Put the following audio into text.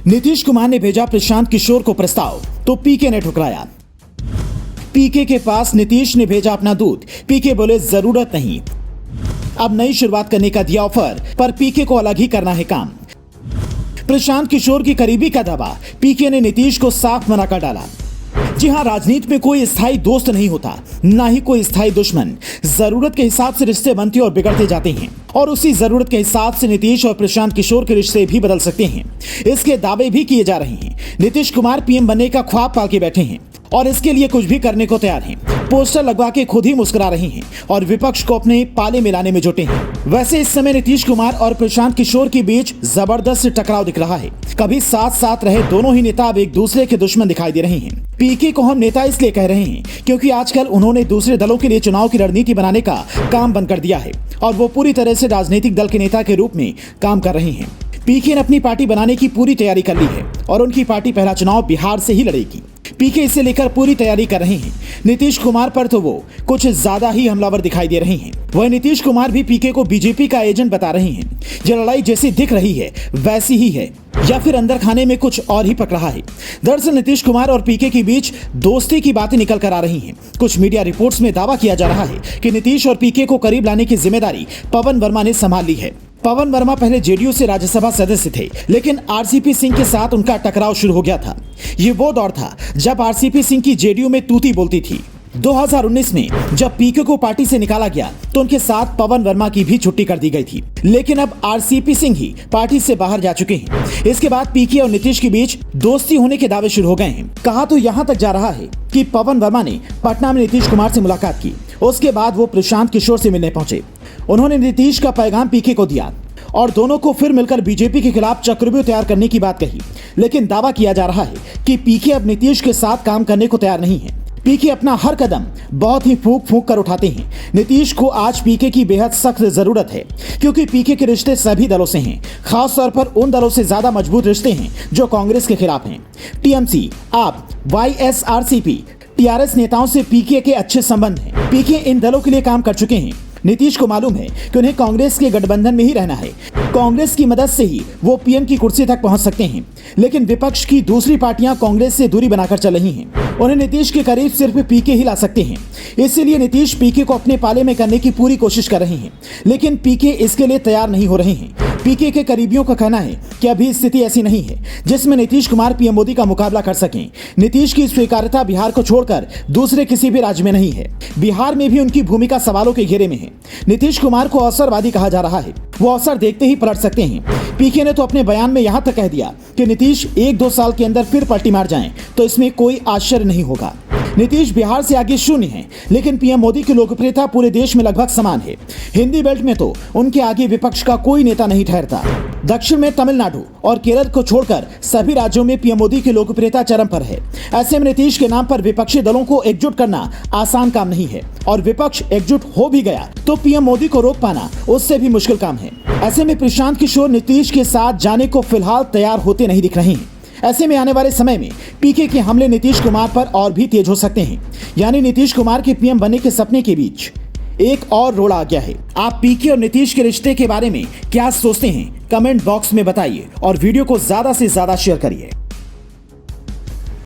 नीतीश कुमार ने भेजा प्रशांत किशोर को प्रस्ताव तो पीके ने ठुकराया। पीके के पास नीतीश ने भेजा अपना दूध, पीके बोले जरूरत नहीं। अब नई शुरुआत करने का दिया ऑफर, पर पीके को अलग ही करना है काम। प्रशांत किशोर की करीबी का दावा, पीके ने नीतीश को साफ मना कर डाला। जी हां, राजनीति में कोई स्थायी दोस्त नहीं होता, ना ही कोई स्थायी दुश्मन। जरूरत के हिसाब से रिश्ते बनते और बिगड़ते जाते हैं, और उसी जरूरत के हिसाब से नीतीश और प्रशांत किशोर के रिश्ते भी बदल सकते हैं। इसके दावे भी किए जा रहे हैं। नीतीश कुमार पीएम बनने का ख्वाब पाल के बैठे हैं और इसके लिए कुछ भी करने को तैयार हैं। पोस्टर लगवा के खुद ही मुस्कुरा रहे हैं और विपक्ष को अपने पाले में लाने में जुटे हैं। वैसे इस समय नीतीश कुमार और प्रशांत किशोर के बीच जबरदस्त टकराव दिख रहा है। कभी साथ साथ रहे दोनों ही नेता अब एक दूसरे के दुश्मन दिखाई दे रहे हैं। पीके को हम नेता इसलिए कह रहे हैं क्योंकि आजकल उन्होंने दूसरे दलों के लिए चुनाव की रणनीति बनाने का काम बंद कर दिया है और वो पूरी तरह से राजनीतिक दल के नेता के रूप में काम कर रहे हैं। पीके ने अपनी पार्टी बनाने की पूरी तैयारी कर ली है और उनकी पार्टी पहला चुनाव बिहार से ही लड़ेगी। पीके इसे लेकर पूरी तैयारी कर रहे हैं। नीतीश कुमार पर तो वो कुछ ज्यादा ही हमलावर दिखाई दे रहे हैं। वह नीतीश कुमार भी पीके को बीजेपी का एजेंट बता रहे हैं। जो लड़ाई जैसी दिख रही है वैसी ही है, या फिर अंदर खाने में कुछ और ही पक रहा है। दरअसल नीतीश कुमार और पीके के बीच दोस्ती की बातें निकल कर आ रही हैं। कुछ मीडिया रिपोर्ट्स में दावा किया जा रहा है कि नीतीश और पीके को करीब लाने की जिम्मेदारी पवन वर्मा ने संभाल ली है। पवन वर्मा पहले जेडीयू से राज्यसभा सदस्य थे, लेकिन आरसीपी सिंह के साथ उनका टकराव शुरू हो गया था। ये वो दौर था जब आरसीपी सिंह की जेडीयू में तूती बोलती थी। 2019 में जब पीके को पार्टी से निकाला गया तो उनके साथ पवन वर्मा की भी छुट्टी कर दी गई थी, लेकिन अब आरसीपी सिंह ही पार्टी से बाहर जा चुके हैं। इसके बाद पीके और नीतीश के बीच दोस्ती होने के दावे शुरू हो गए हैं। कहा तो यहाँ तक जा रहा है कि पवन वर्मा ने पटना में नीतीश कुमार से मुलाकात की। उसके बाद वो प्रशांत किशोर से मिलने पहुंचे। उन्होंने नीतीश का पैगाम पीके को दिया और दोनों को फिर मिलकर बीजेपी के खिलाफ चक्रव्यूह तैयार करने की बात कही। लेकिन दावा किया जा रहा है कि पीके अब नीतीश के साथ काम करने को तैयार नहीं है। पीके अपना हर कदम बहुत ही फूंक फूंक कर उठाते हैं। नीतीश को आज पीके की बेहद सख्त जरूरत है, क्योंकि पीके के रिश्ते सभी दलों से हैं। खास तौर पर उन दलों से ज्यादा मजबूत रिश्ते हैं जो कांग्रेस के खिलाफ हैं। टीएमसी, आप, वाईएसआरसीपी, टीआरएस नेताओं से पीके के अच्छे संबंध हैं। पीके इन दलों के लिए काम कर चुके हैं। नीतीश को मालूम है कि उन्हें कांग्रेस के गठबंधन में ही रहना है। कांग्रेस की मदद से ही वो पीएम की कुर्सी तक पहुंच सकते हैं, लेकिन विपक्ष की दूसरी पार्टियां कांग्रेस से दूरी बनाकर चल रही हैं। उन्हें नीतीश के करीब सिर्फ पीके ही ला सकते हैं। इसीलिए नीतीश पीके को अपने पाले में करने की पूरी कोशिश कर रहे हैं, लेकिन पीके इसके लिए तैयार नहीं हो रहे हैं। पीके के करीबियों का कहना है कि अभी स्थिति ऐसी नहीं है जिसमें नीतीश कुमार पीएम मोदी का मुकाबला कर सकें। नीतीश की स्वीकार्यता बिहार को छोड़कर दूसरे किसी भी राज्य में नहीं है। बिहार में भी उनकी भूमिका सवालों के घेरे में है। नीतीश कुमार को अवसरवादी कहा जा रहा है। वो अवसर देखते ही पलट सकते हैं। पीके ने तो अपने बयान में यहां तक कह दिया कि नीतीश 1-2 साल के अंदर फिर पलटी मार जाएं तो इसमें कोई आश्चर्य नहीं होगा। नीतीश बिहार से आगे शून्य है, लेकिन पीएम मोदी की लोकप्रियता पूरे देश में लगभग समान है। हिंदी बेल्ट में तो उनके आगे विपक्ष का कोई नेता नहीं ठहरता। दक्षिण में तमिलनाडु और केरल को छोड़कर सभी राज्यों में पीएम मोदी की लोकप्रियता चरम पर है। ऐसे में नीतीश के नाम पर विपक्षी दलों को एकजुट करना आसान काम नहीं है, और विपक्ष एकजुट हो भी गया तो पीएम मोदी को रोक पाना उससे भी मुश्किल काम है। ऐसे में प्रशांत किशोर नीतीश के साथ जाने को फिलहाल तैयार होते नहीं दिख रहे हैं। ऐसे में आने वाले समय में पीके के हमले नीतीश कुमार पर और भी तेज हो सकते हैं। यानी नीतीश कुमार के पीएम बनने के सपने के बीच एक और रोड़ा आ गया है। आप पीके और नीतीश के रिश्ते के बारे में क्या सोचते हैं? कमेंट बॉक्स में बताइए और वीडियो को ज्यादा से ज्यादा शेयर करिए।